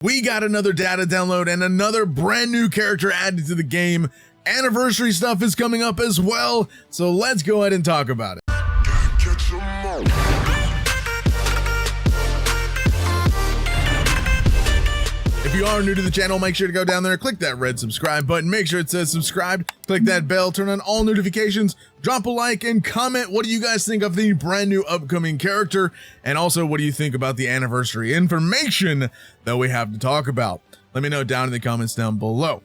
We got another data download and another brand new character added to the game. Anniversary stuff is coming up as well, so let's go ahead and talk about it. If you are new to the channel, make sure to go down there, click that red subscribe button, make sure it says subscribe, click that bell, turn on all notifications, drop a like, and comment what do you guys think of the brand new upcoming character, and also what do you think about the anniversary information that we have to talk about. Let me know down in the comments down below.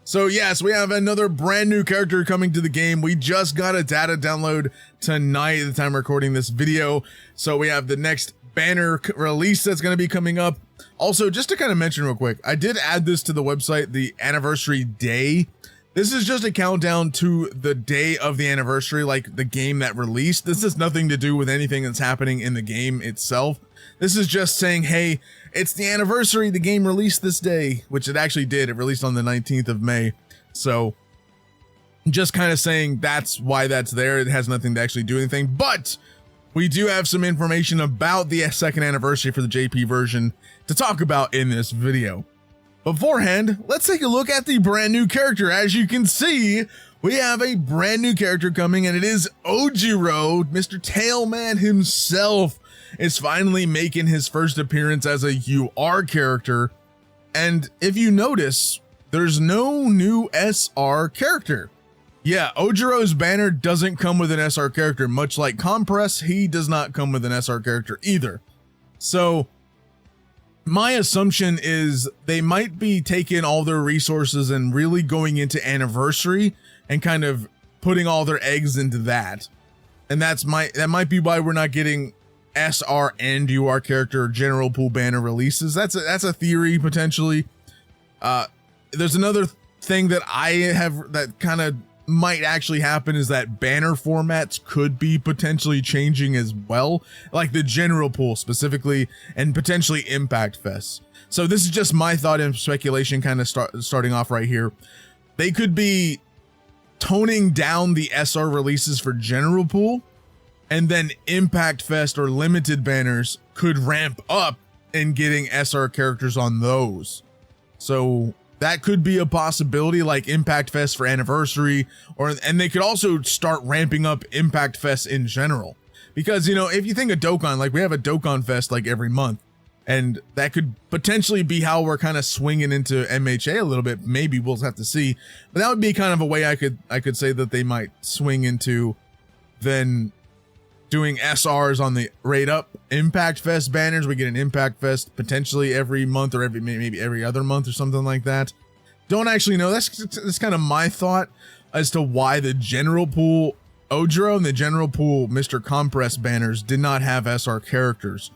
So yes, we have another brand new character coming to the game. We just got a data download tonight at the time of recording this video, so we have the next banner release that's going to be coming up. Also, just to kind of mention real quick, I did add this to the website, the anniversary day. This is just a countdown to the day of the anniversary, like the game that released. This has nothing to do with anything that's happening in the game itself. This is just saying, hey, it's the anniversary, the game released this day, which it actually did. It released on the 19th of May. So just kind of saying that's why that's there. It has nothing to actually do anything, but we do have some information about the second anniversary for the JP version to talk about in this video. Beforehand, let's take a look at the brand new character. As you can see, we have a brand new character coming, and it is Ojiro. Mr. Tailman himself is finally making his first appearance as a UR character. And if you notice, there's no new SR character. Yeah, Ojiro's banner doesn't come with an SR character, much like Compress, he does not come with an SR character either. So my assumption is they might be taking all their resources and really going into Anniversary and kind of putting all their eggs into that. And that might be why we're not getting SR and UR character general pool banner releases. That's a theory potentially. There's another thing that I have that kind of might actually happen is that banner formats could be potentially changing as well, like the general pool specifically, and potentially Impact Fest. So this is just my thought and speculation kind of starting off right here. They could be toning down the SR releases for general pool, and then Impact Fest or limited banners could ramp up in getting SR characters on those. So that could be a possibility, like Impact Fest for Anniversary, and they could also start ramping up Impact Fest in general. Because, you know, if you think of Dokkan, like we have a Dokkan Fest like every month, and that could potentially be how we're kind of swinging into MHA a little bit. Maybe we'll have to see, but that would be kind of a way I could say that they might swing into then doing SRs on the rate up Impact Fest banners. We get an Impact Fest potentially every month or maybe every other month or something like that. Don't actually know. That's kind of my thought as to why the general pool Ojiro and the general pool Mr. Compress banners did not have SR characters.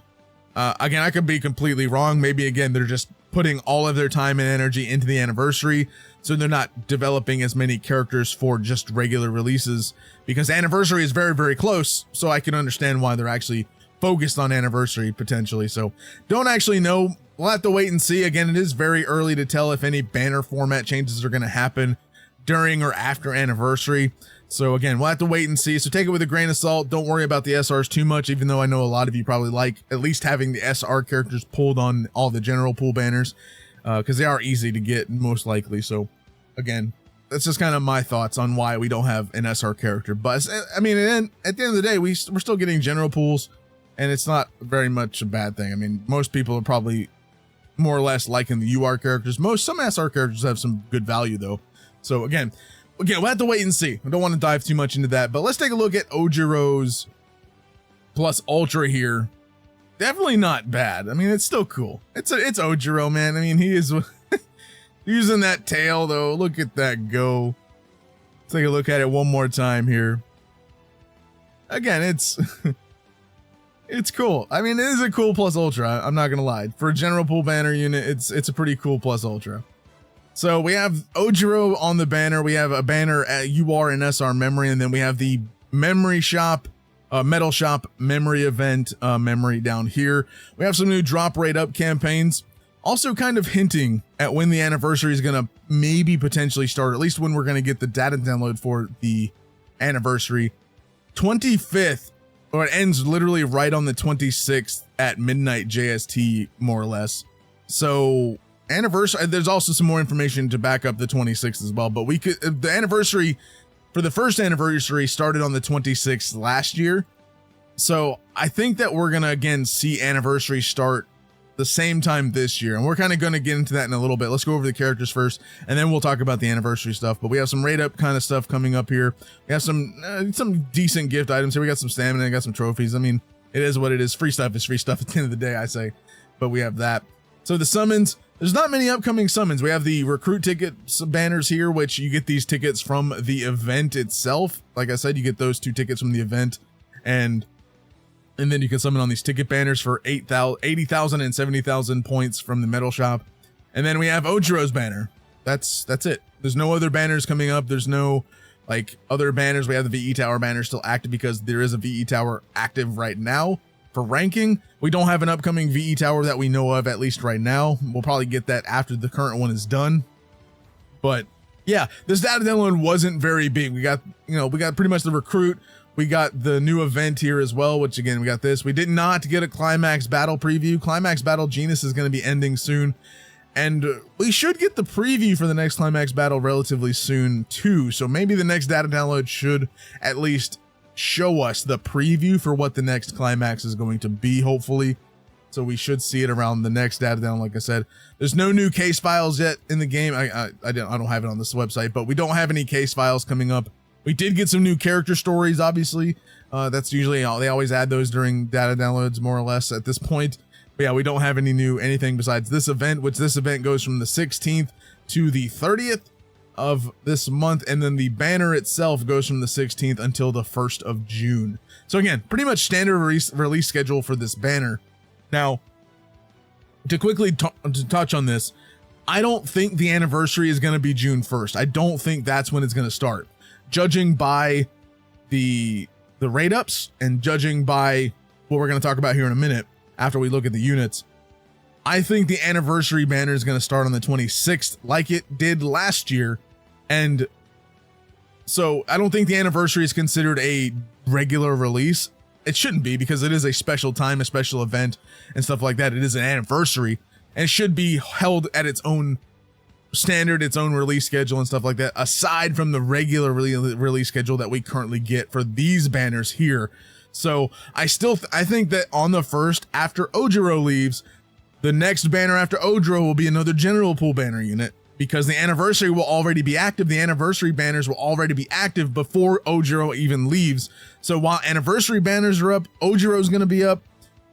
Again, I could be completely wrong. Maybe again, they're just putting all of their time and energy into the anniversary, so they're not developing as many characters for just regular releases, because anniversary is very, very close. So I can understand why they're actually focused on anniversary potentially. So don't actually know. We'll have to wait and see. Again, it is very early to tell if any banner format changes are going to happen during or after anniversary. So again, we'll have to wait and see. So take it with a grain of salt. Don't worry about the SRs too much, even though I know a lot of you probably like at least having the SR characters pulled on all the general pool banners, because they are easy to get most likely. So again, that's just kind of my thoughts on why we don't have an SR character. But I mean, at the end of the day, we're still getting general pools, and it's not very much a bad thing. I mean, most people are probably more or less liking the UR characters. Some SR characters have some good value though. So again, we'll have to wait and see. I don't want to dive too much into that, but let's take a look at Ojiro's plus Ultra here. Definitely not bad. I mean, it's still cool. It's Ojiro, man. I mean, he is using that tail though. Look at that go. Let's take a look at it one more time here. Again, it's it's cool. I mean, it is a cool plus Ultra. I'm not gonna lie. For a general pool banner unit, it's a pretty cool plus Ultra. So we have Ojiro on the banner. We have a banner at UR and SR memory, and then we have the memory shop, metal shop memory event memory down here. We have some new drop rate up campaigns, also kind of hinting at when the anniversary is going to maybe potentially start, at least when we're going to get the data download for the anniversary. 25th, or it ends literally right on the 26th at midnight JST, more or less. So anniversary, there's also some more information to back up the 26th as well, but we could, the anniversary for the first anniversary started on the 26th last year. So I think that we're going to again see anniversary start the same time this year. And we're kind of going to get into that in a little bit. Let's go over the characters first, and then we'll talk about the anniversary stuff. But we have some rate up kind of stuff coming up here. We have some decent gift items here. We got some stamina, we got some trophies. I mean, it is what it is. Free stuff is free stuff at the end of the day, I say. But we have that. So the summons, there's not many upcoming summons. We have the recruit tickets banners here, which you get these tickets from the event itself. Like I said, you get those 2 tickets from the event, and then you can summon on these ticket banners for 80,000 and 70,000 points from the metal shop. And then we have Ojiro's banner. That's it. There's no other banners coming up. There's no like other banners. We have the VE Tower banner still active because there is a VE Tower active right now. For ranking, we don't have an upcoming VE Tower that we know of, at least right now. We'll probably get that after the current one is done. But yeah, this data download wasn't very big. We got pretty much the recruit. We got the new event here as well, which again, we got this. We did not get a Climax Battle preview. Climax Battle Genus is going to be ending soon. And we should get the preview for the next Climax Battle relatively soon too. So maybe the next data download should at least show us the preview for what the next Climax is going to be, hopefully. So we should see it around the next data download. Like I said, there's no new case files yet in the game. I don't have it on this website, but we don't have any case files coming up. We did get some new character stories, obviously. That's usually, they always add those during data downloads, more or less at this point. But yeah, we don't have anything besides this event, which this event goes from the 16th to the 30th of this month. And then the banner itself goes from the 16th until the 1st of June. So again, pretty much standard release schedule for this banner. Now, to quickly to touch on this, I don't think the anniversary is going to be June 1st. I don't think that's when it's going to start. Judging by the rate ups and judging by what we're going to talk about here in a minute after we look at the units, I think the anniversary banner is going to start on the 26th like it did last year. And so I don't think the anniversary is considered a regular release. It shouldn't be, because it is a special time, a special event and stuff like that. It is an anniversary and it should be held at its own standard, its own release schedule and stuff like that, aside from the regular release schedule that we currently get for these banners here. So I think that on the 1st, after Ojiro leaves, the next banner after Ojiro will be another general pool banner unit, because the anniversary will already be active. The anniversary banners will already be active before Ojiro even leaves. So while anniversary banners are up, Ojiro is going to be up.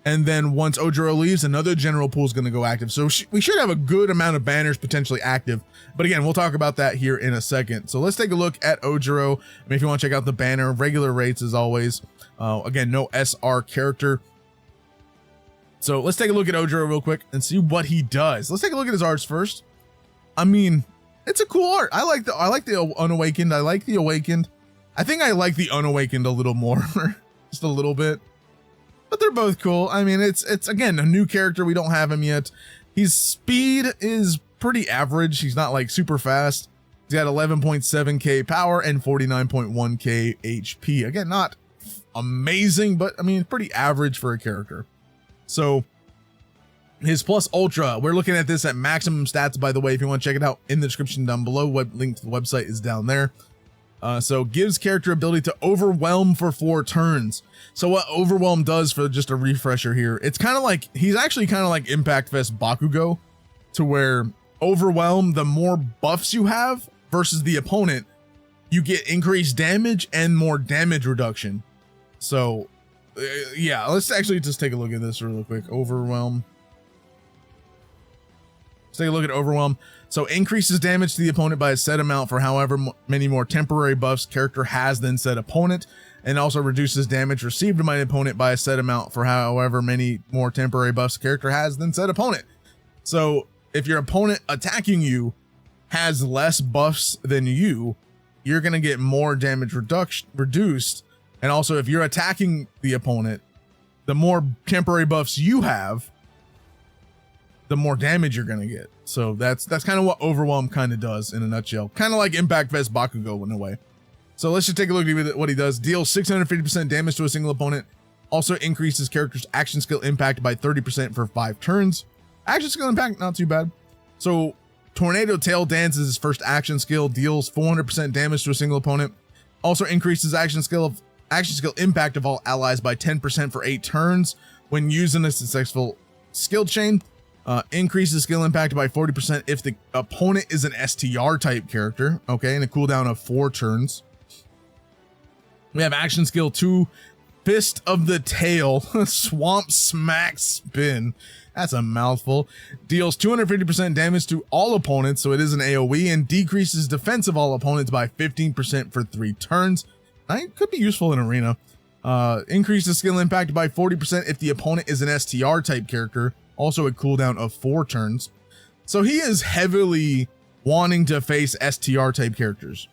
And then once Ojiro leaves, another general pool is going to go active. So we should have a good amount of banners potentially active. But again, we'll talk about that here in a second. So let's take a look at Ojiro. I mean, if you want to check out the banner, regular rates as always. Again, no SR character. So let's take a look at Ojiro real quick and see what he does. Let's take a look at his arts first. I mean, it's a cool art. I like the Unawakened. I like the Awakened. I think I like the Unawakened a little more, just a little bit. But they're both cool. I mean, it's again a new character. We don't have him yet. His speed is pretty average. He's not like super fast. He's got 11.7k power and 49.1k HP. Again, not amazing, but I mean, pretty average for a character. So his plus ultra, we're looking at this at maximum stats, by the way. If you want to check it out, in the description down below, link to the website is down there. So gives character ability to overwhelm for 4 turns. So what overwhelm does, for just a refresher here, it's kind of like, he's actually kind of like Impact Fest Bakugo, to where overwhelm, the more buffs you have versus the opponent, you get increased damage and more damage reduction. So yeah, let's actually just take a look at this real quick. Overwhelm. Let's take a look at overwhelm. So increases damage to the opponent by a set amount for however many more temporary buffs character has than said opponent, and also reduces damage received by an opponent by a set amount for however many more temporary buffs character has than said opponent. So if your opponent attacking you has less buffs than you're going to get more damage reduced. And also if you're attacking the opponent, the more temporary buffs you have, the more damage you're going to get. So that's kind of what overwhelm kind of does in a nutshell. Kind of like Impact Fest Bakugo in a way. So let's just take a look at what he does. Deals 650% damage to a single opponent. Also increases character's action skill impact by 30% for 5 turns. Action skill impact, not too bad. So Tornado Tail Dance is his first action skill, deals 400% damage to a single opponent. Also increases action skill impact of all allies by 10% for 8 turns when using a successful skill chain. Increases skill impact by 40% if the opponent is an STR type character, okay, and a cooldown of 4 turns. We have action skill 2, Fist of the Tail, Swamp Smack Spin. That's a mouthful. Deals 250% damage to all opponents, so it is an AoE, and decreases defense of all opponents by 15% for 3 turns. That could be useful in Arena. Increases skill impact by 40% if the opponent is an STR type character. Also a cooldown of 4 turns. So he is heavily wanting to face STR type characters.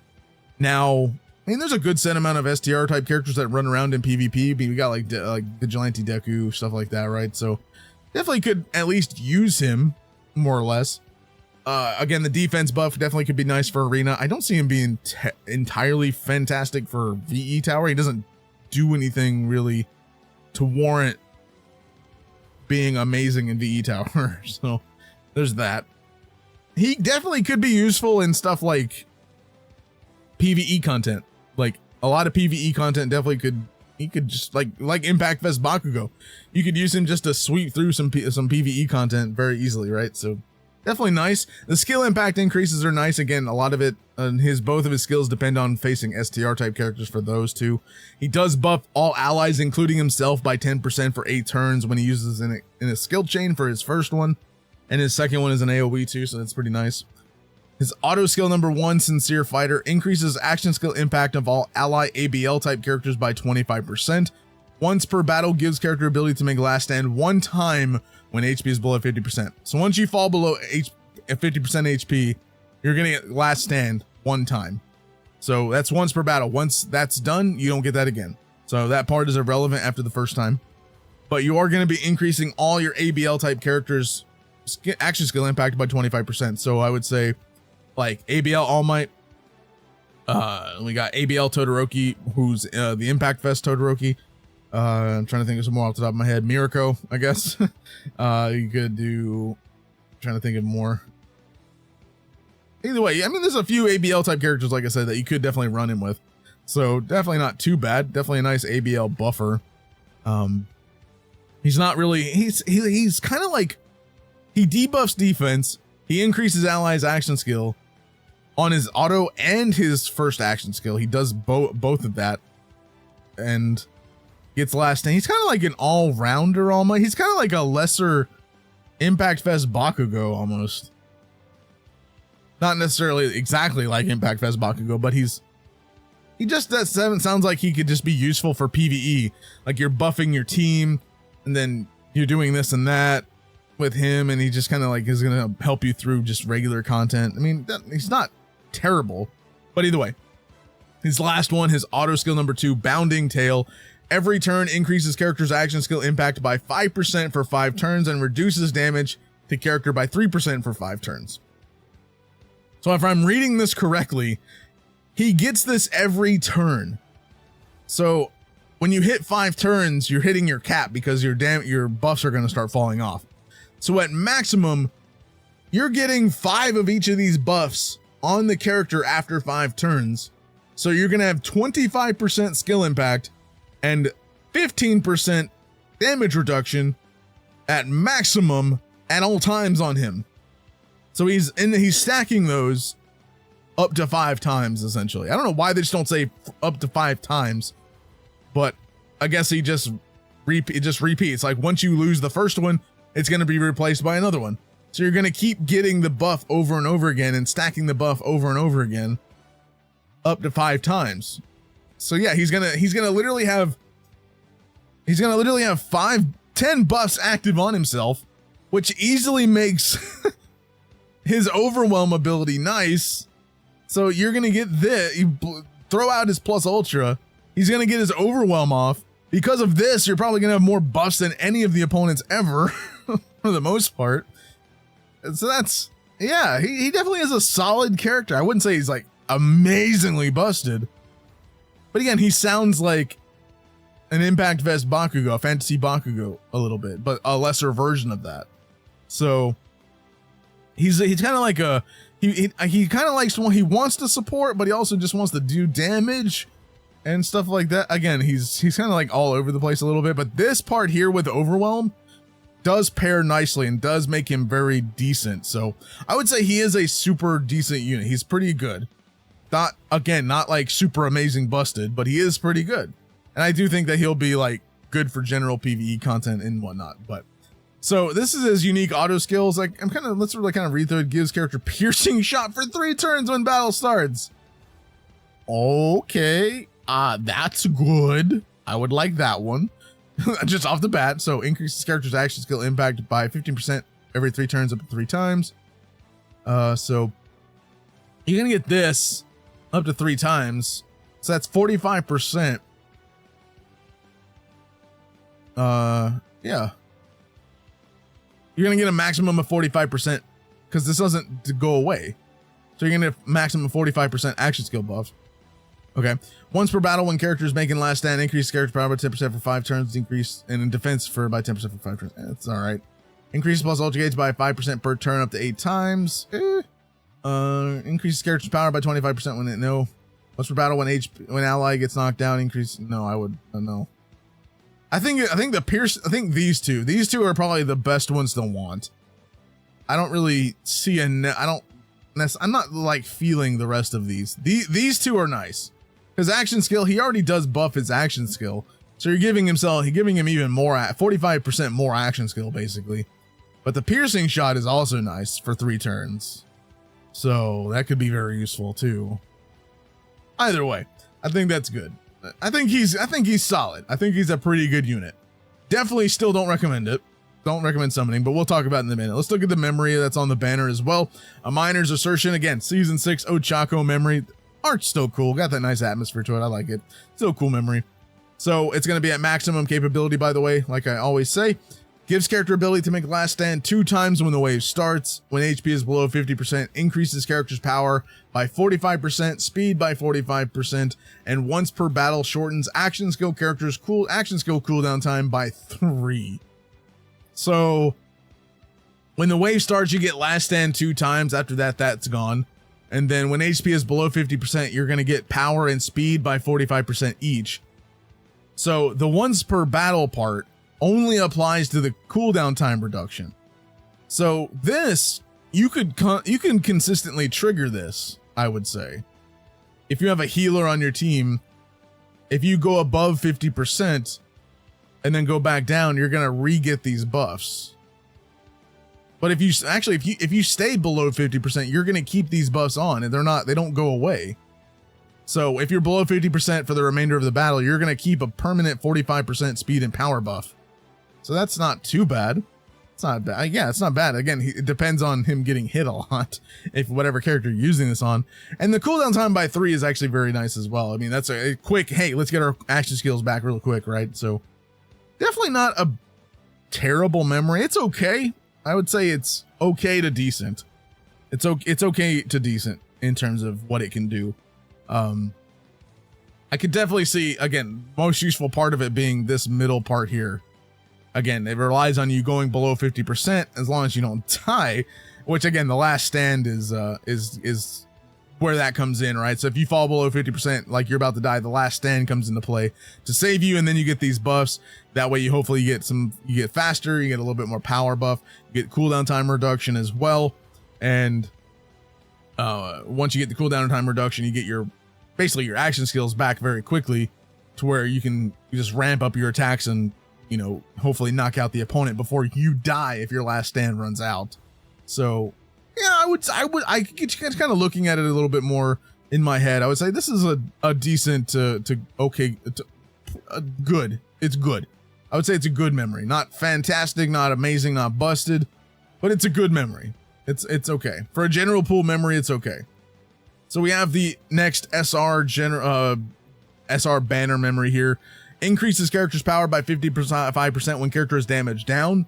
Now, I mean, there's a good set amount of STR type characters that run around in PvP. I mean, we got like Vigilante Deku, stuff like that, right? So definitely could at least use him, more or less. Again, the defense buff definitely could be nice for Arena. I don't see him being entirely fantastic for VE Tower. He doesn't do anything really to warrant being amazing in VE Tower. So there's that. He definitely could be useful in stuff like PvE content. Like a lot of PvE content definitely could, he could just like Impact Fest Bakugo. You could use him just to sweep through some PvE content very easily, right? So definitely nice. The skill impact increases are nice. Again, a lot of it, both of his skills depend on facing STR type characters for those two. He does buff all allies, including himself, by 10% for 8 turns when he uses in a skill chain for his first one. And his second one is an AoE too, so that's pretty nice. His auto skill number 1, Sincere Fighter, increases action skill impact of all ally ABL type characters by 25%. Once per battle, gives character ability to make last stand 1 time when HP is below 50%. So once you fall below 50% HP, you're gonna get last stand 1 time. So that's once per battle. Once that's done, you don't get that again. So that part is irrelevant after the first time. But you are gonna be increasing all your ABL type characters' action skill impact by 25%. So I would say like ABL All Might. We got ABL Todoroki, who's the Impact Fest Todoroki. I'm trying to think of some more off the top of my head. Mirako, I guess. You could do, I'm trying to think of more. Either way, I mean, there's a few ABL type characters, like I said, that you could definitely run him with. So definitely not too bad. Definitely a nice ABL buffer. He's not really, he's kind of like, he debuffs defense. He increases allies action skill on his auto and his first action skill. He does both of that. And gets last stand. He's kind of like an all-rounder almost. He's kind of like a lesser Impact Fest Bakugo almost. Not necessarily exactly like Impact Fest Bakugo, but he just sounds like he could just be useful for PvE. Like you're buffing your team and then you're doing this and that with him, and he just kind of like is going to help you through just regular content. I mean, he's not terrible, but either way, his last one, his auto skill number 2, Bounding Tail. Every turn increases character's action skill impact by 5% for 5 turns and reduces damage to character by 3% for 5 turns. So if I'm reading this correctly, he gets this every turn. So when you hit 5 turns, you're hitting your cap because your buffs are going to start falling off. So at maximum, you're getting 5 of each of these buffs on the character after 5 turns. So you're going to have 25% skill impact and 15% damage reduction at maximum at all times on him. So he's stacking those up to 5 times essentially. I don't know why they just don't say up to 5 times, but I guess it just repeats. Like once you lose the first one, it's going to be replaced by another one. So you're going to keep getting the buff over and over again and stacking the buff over and over again up to 5 times. So yeah, he's gonna literally have 10 buffs active on himself, which easily makes his overwhelm ability nice. So you're gonna get this. You throw out his plus ultra, he's gonna get his overwhelm off. Because of this, you're probably gonna have more buffs than any of the opponents ever, for the most part. And so that's, yeah, he definitely is a solid character. I wouldn't say he's like amazingly busted. But again, he sounds like an Impact Fest Bakugo, a Fantasy Bakugo a little bit, but a lesser version of that. So he's kind of like he kind of likes he wants to support, but he also just wants to do damage and stuff like that. Again, he's kind of like all over the place a little bit, but this part here with Overwhelm does pair nicely and does make him very decent. So I would say he is a super decent unit. He's pretty good. Not like super amazing busted, but he is pretty good. And I do think that he'll be like good for general PvE content and whatnot. But so this is his unique auto skills. Like let's really kind of read through it. Gives character piercing shot for 3 turns when battle starts. Okay, that's good. I would like that one. Just off the bat. So increases character's action skill impact by 15% every 3 turns up to 3 times. So you're gonna get this up to 3 times. So that's 45%. Yeah. You're gonna get a maximum of 45% because this doesn't go away. So you're gonna get a maximum of 45% action skill buff. Okay. Once per battle, when character is making last stand, increase character power by 10% for 5 turns, increase and in defense by 10% for 5 turns. That's all right. Increase plus ultra gauge by 5% per turn up to 8 times. Increases character's power by 25% when no. Once per battle, when ally gets knocked down, increase. No, I would no. I think these two are probably the best ones to want. I don't really see I'm not like feeling the rest of these. These two are nice. His action skill, he already does buff his action skill. So you're giving him even more, 45% more action skill basically. But the piercing shot is also nice for 3 turns. So that could be very useful too. Either way, I think that's good. I think he's solid. I think he's a pretty good unit. Definitely still don't recommend it. Don't recommend summoning, but we'll talk about it in a minute. Let's look at the memory that's on the banner as well. A Miner's Assertion, again, Season 6 Ochako memory. Art's still cool. Got that nice atmosphere to it. I like it. Still cool memory. So it's going to be at maximum capability, by the way, like I always say. Gives character ability to make last stand 2 times when the wave starts. When HP is below 50%, increases character's power by 45%, speed by 45%, and once per battle shortens action skill cooldown time by 3. So when the wave starts, you get last stand 2 times. After that, that's gone. And then when HP is below 50%, you're going to get power and speed by 45% each. So the once per battle part only applies to the cooldown time reduction. So this, you can consistently trigger this, I would say. If you have a healer on your team, if you go above 50% and then go back down, you're going to re-get these buffs. But if you stay below 50%, you're going to keep these buffs on and they don't go away. So if you're below 50% for the remainder of the battle, you're going to keep a permanent 45% speed and power buff. So that's not too bad. It's not bad. Yeah, it's not bad. Again, it depends on him getting hit a lot, if whatever character you're using this on. And the cooldown time by 3 is actually very nice as well. I mean, that's a quick, hey, let's get our action skills back real quick, right? So definitely not a terrible memory. It's okay. I would say it's okay to decent. It's okay to decent in terms of what it can do. I could definitely see, again, most useful part of it being this middle part here. Again, it relies on you going below 50% as long as you don't die, which again, the last stand is where that comes in, right? So if you fall below 50%, like you're about to die, the last stand comes into play to save you, and then you get these buffs. That way you hopefully you get faster, you get a little bit more power buff, you get cooldown time reduction as well. And once you get the cooldown time reduction, you get basically your action skills back very quickly to where you just ramp up your attacks and, you know, hopefully knock out the opponent before you die if your last stand runs out. So yeah, I get kind of looking at it a little bit more in my head. I would say this is a decent good. It's good. I would say it's a good memory. Not fantastic, not amazing, not busted, but it's a good memory. It's okay. For a general pool memory, it's okay. So we have the next SR banner memory here. Increases character's power by 5% when character is damaged down.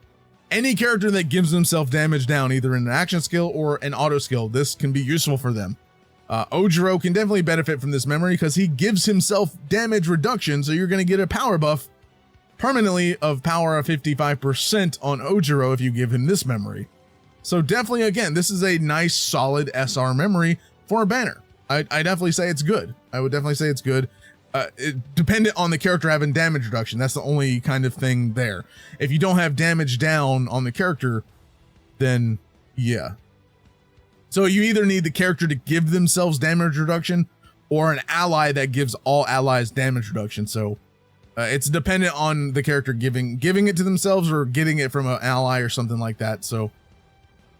Any character that gives himself damage down, either in an action skill or an auto skill, this can be useful for them. Ojiro can definitely benefit from this memory because he gives himself damage reduction, so you're going to get a power buff permanently of power of 55% on Ojiro if you give him this memory. So definitely, again, this is a nice solid SR memory for a banner. I definitely say it's good. I would definitely say it's good. Dependent on the character having damage reduction. That's the only kind of thing there. If you don't have damage down on the character, then yeah. So you either need the character to give themselves damage reduction or an ally that gives all allies damage reduction. So it's dependent on the character giving it to themselves or getting it from an ally or something like that. So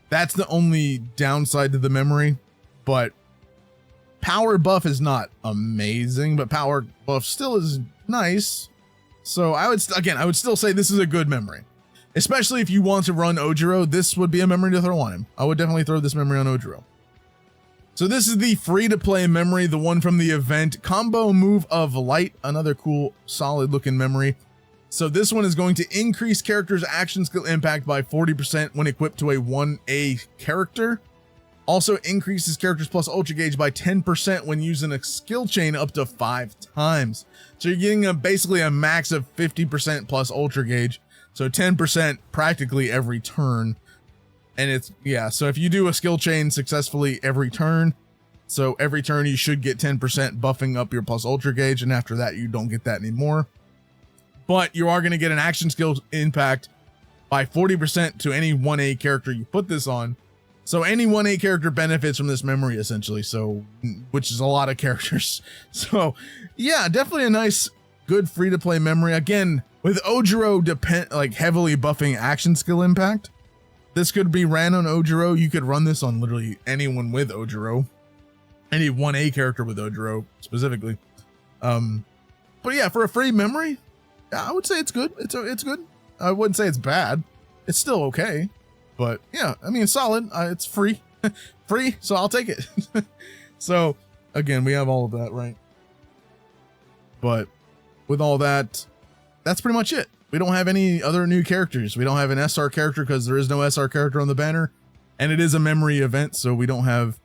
that's the only downside to the memory. But power buff is not amazing, but power buff still is nice. So I would still say this is a good memory. Especially if you want to run Ojiro, this would be a memory to throw on him. I would definitely throw this memory on Ojiro. So this is the free-to-play memory, the one from the event. Combo Move of Light, another cool, solid-looking memory. So this one is going to increase character's action skill impact by 40% when equipped to a 1A character. Also increases character's plus ultra gauge by 10% when using a skill chain up to 5 times. So you're getting basically a max of 50% plus ultra gauge. So 10% practically every turn. And it's, yeah, so if you do a skill chain successfully every turn, so every turn you should get 10% buffing up your plus ultra gauge, and after that you don't get that anymore. But you are going to get an action skill impact by 40% to any 1A character you put this on. So any 1A character benefits from this memory essentially, so, which is a lot of characters. So yeah, definitely a nice, good free-to-play memory. Again, with Ojiro heavily buffing action skill impact, this could be ran on Ojiro. You could run this on literally anyone with Ojiro, any 1A character with Ojiro specifically. But yeah, for a free memory, I would say it's good. It's good. I wouldn't say it's bad. It's still okay. But yeah, I mean, it's solid. It's free, free. So I'll take it. So again, we have all of that, right? But with all that, that's pretty much it. We don't have any other new characters. We don't have an SR character because there is no SR character on the banner, and it is a memory event. So we don't have,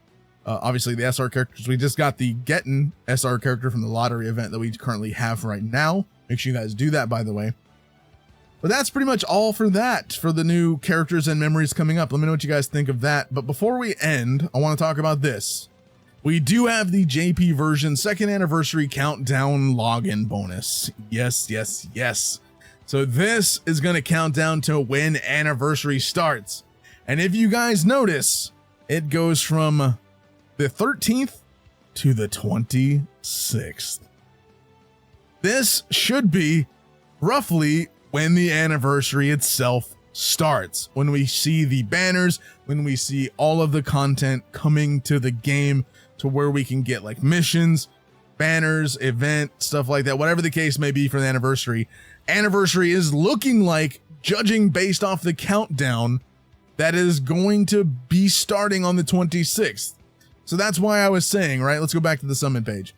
obviously the SR characters. We just got the Gettin SR character from the lottery event that we currently have right now. Make sure you guys do that, by the way. But that's pretty much all for that, for the new characters and memories coming up. Let me know what you guys think of that. But before we end, I want to talk about this. We do have the JP version 2nd anniversary countdown login bonus. Yes, yes, yes. So this is going to count down to when anniversary starts. And if you guys notice, it goes from the 13th to the 26th. This should be roughly when the anniversary itself starts, when we see the banners, when we see all of the content coming to the game to where we can get like missions, banners, event, stuff like that, whatever the case may be for the anniversary. Anniversary is looking like, judging based off the countdown, that is going to be starting on the 26th. So that's why I was saying, right, let's go back to the summon page.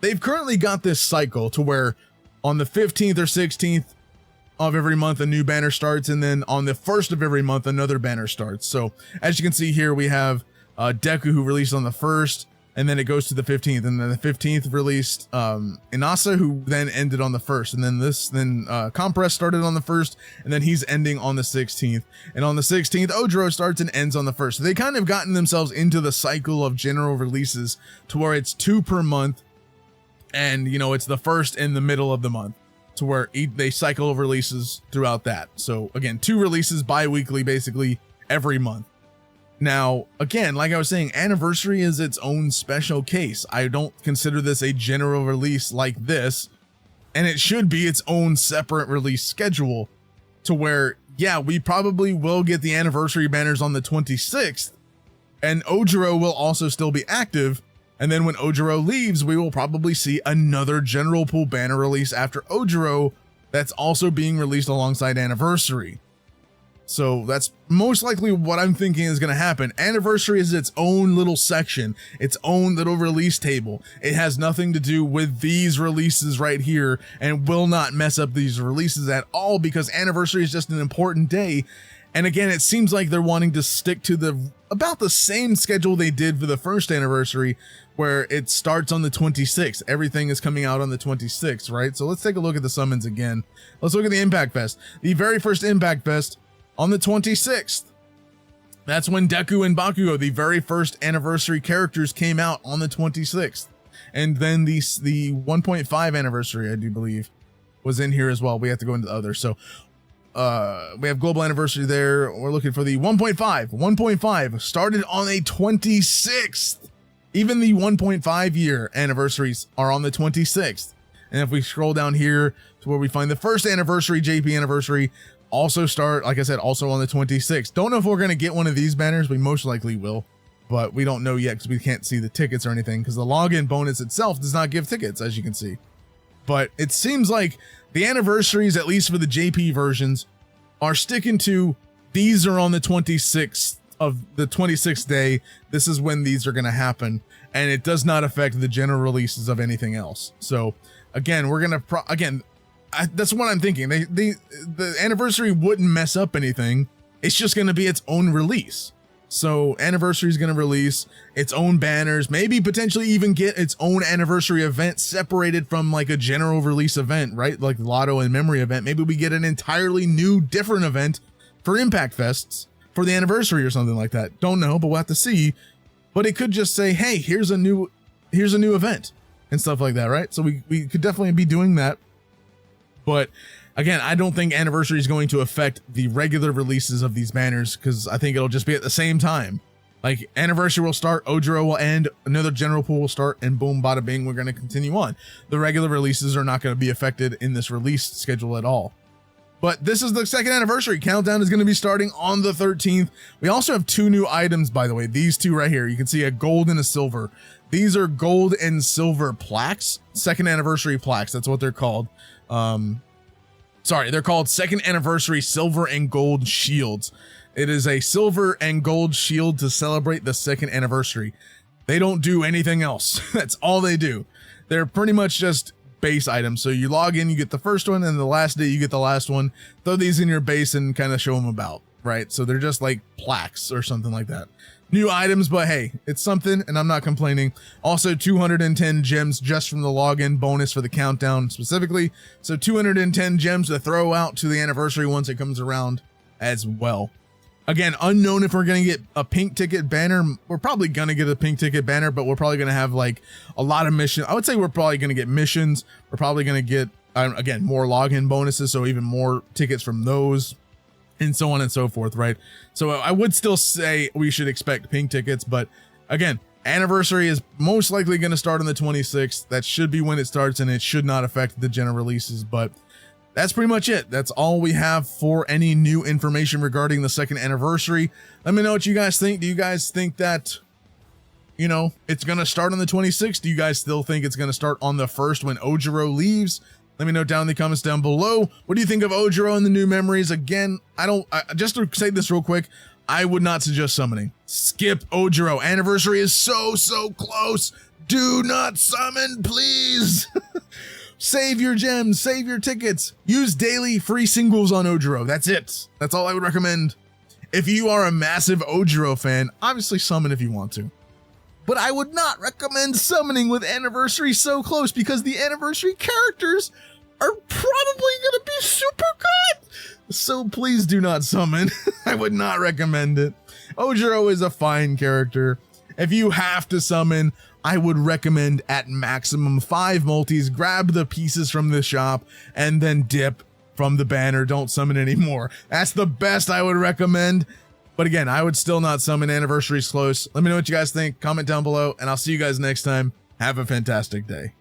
They've currently got this cycle to where on the 15th or 16th of every month, a new banner starts, and then on the 1st of every month, another banner starts. So as you can see here, we have Deku, who released on the 1st, and then it goes to the 15th, and then the 15th released Inasa, who then ended on the 1st, and then Compress started on the 1st, and then he's ending on the 16th, and on the 16th, Ojiro starts and ends on the 1st. So they kind of gotten themselves into the cycle of general releases to where it's 2 per month, and you know, it's the 1st in the middle of the month, to where they cycle of releases throughout that. So again, 2 releases bi-weekly, basically every month. Now, again, like I was saying, anniversary is its own special case. I don't consider this a general release like this, and it should be its own separate release schedule to where, yeah, we probably will get the anniversary banners on the 26th, and Ojiro will also still be active. And then when Ojiro leaves, we will probably see another general pool banner release after Ojiro that's also being released alongside anniversary. So that's most likely what I'm thinking is going to happen. Anniversary is its own little section, its own little release table. It has nothing to do with these releases right here and will not mess up these releases at all, because anniversary is just an important day. And again, it seems like they're wanting to stick to about the same schedule they did for the 1st anniversary, where it starts on the 26th. Everything is coming out on the 26th, right? So let's take a look at the summons again. Let's look at the Impact Fest. The very first Impact Fest on the 26th. That's when Deku and Bakugo, the very first anniversary characters, came out on the 26th. And then the 1.5 anniversary, I do believe, was in here as well. We have to go into the others. So we have global anniversary there. We're looking for the 1.5. 1.5 started on a 26th. Even the 1.5 year anniversaries are on the 26th. And if we scroll down here to where we find the first anniversary, JP anniversary, also start, like I said, also on the 26th. Don't know if we're going to get one of these banners. We most likely will, but we don't know yet because we can't see the tickets or anything, because the login bonus itself does not give tickets, as you can see. But it seems like the anniversaries, at least for the JP versions, are sticking to these are on the 26th of the 26th day. This is when these are going to happen, and it does not affect the general releases of anything else. So again, we're going to that's what I'm thinking. The anniversary wouldn't mess up anything. It's just going to be its own release. So anniversary is going to release its own banners, maybe potentially even get its own anniversary event separated from like a general release event, right? Like Lotto and Memory event. Maybe we get an entirely new, different event for Impact Fests for the anniversary or something like that. Don't know, but we'll have to see. But it could just say, hey, here's a new event and stuff like that, right? So we could definitely be doing that. But again, I don't think anniversary is going to affect the regular releases of these banners, because I think it'll just be at the same time. Like anniversary will start, Ojiro will end, another general pool will start, and boom, bada bing, we're going to continue on. The regular releases are not going to be affected in this release schedule at all. But this is the second anniversary. Countdown is going to be starting on the 13th. We also have two new items, by the way. These two right here. You can see a gold and a silver. These are gold and silver plaques. Second anniversary plaques. That's what they're called. Sorry, they're called second anniversary silver and gold shields. It is a silver and gold shield to celebrate the second anniversary. They don't do anything else. That's all they do. They're pretty much just base items. So you log in, you get the first one, and the last day you get the last one. Throw these in your base and kind of show them about, right? So they're just like plaques or something like that. New items, but hey, it's something, and I'm not complaining. Also 210 gems just from the login bonus for the countdown specifically. So 210 gems to throw out to the anniversary once it comes around as well. Again, unknown if we're going to get a pink ticket banner. We're probably going to get a pink ticket banner, but we're probably going to have like a lot of missions. I would say we're probably going to get missions. We're probably going to get, again, more login bonuses, so even more tickets from those, and so on and so forth, right? So I would still say we should expect pink tickets, but again, anniversary is most likely going to start on the 26th. That should be when it starts, and it should not affect the general releases, but that's pretty much it. That's all we have for any new information regarding the second anniversary. Let me know what you guys think. Do you guys think that, you know, it's going to start on the 26th? Do you guys still think it's going to start on the 1st when Ojiro leaves? Let me know down in the comments down below. What do you think of Ojiro and the new memories? Again, just to say this real quick, I would not suggest summoning. Skip Ojiro. Anniversary is so close. Do not summon, please. Save your gems, save your tickets, use daily free singles on Ojiro. That's it. That's all I would recommend. If you are a massive Ojiro fan, obviously summon if you want to. But I would not recommend summoning with anniversary so close, because the anniversary characters are probably gonna be super good. So please do not summon. I would not recommend it. Ojiro is a fine character. If you have to summon, I would recommend at maximum 5 multis, grab the pieces from the shop, and then dip from the banner. Don't summon anymore. That's the best I would recommend. But again, I would still not summon. Anniversary's close. Let me know what you guys think. Comment down below, and I'll see you guys next time. Have a fantastic day.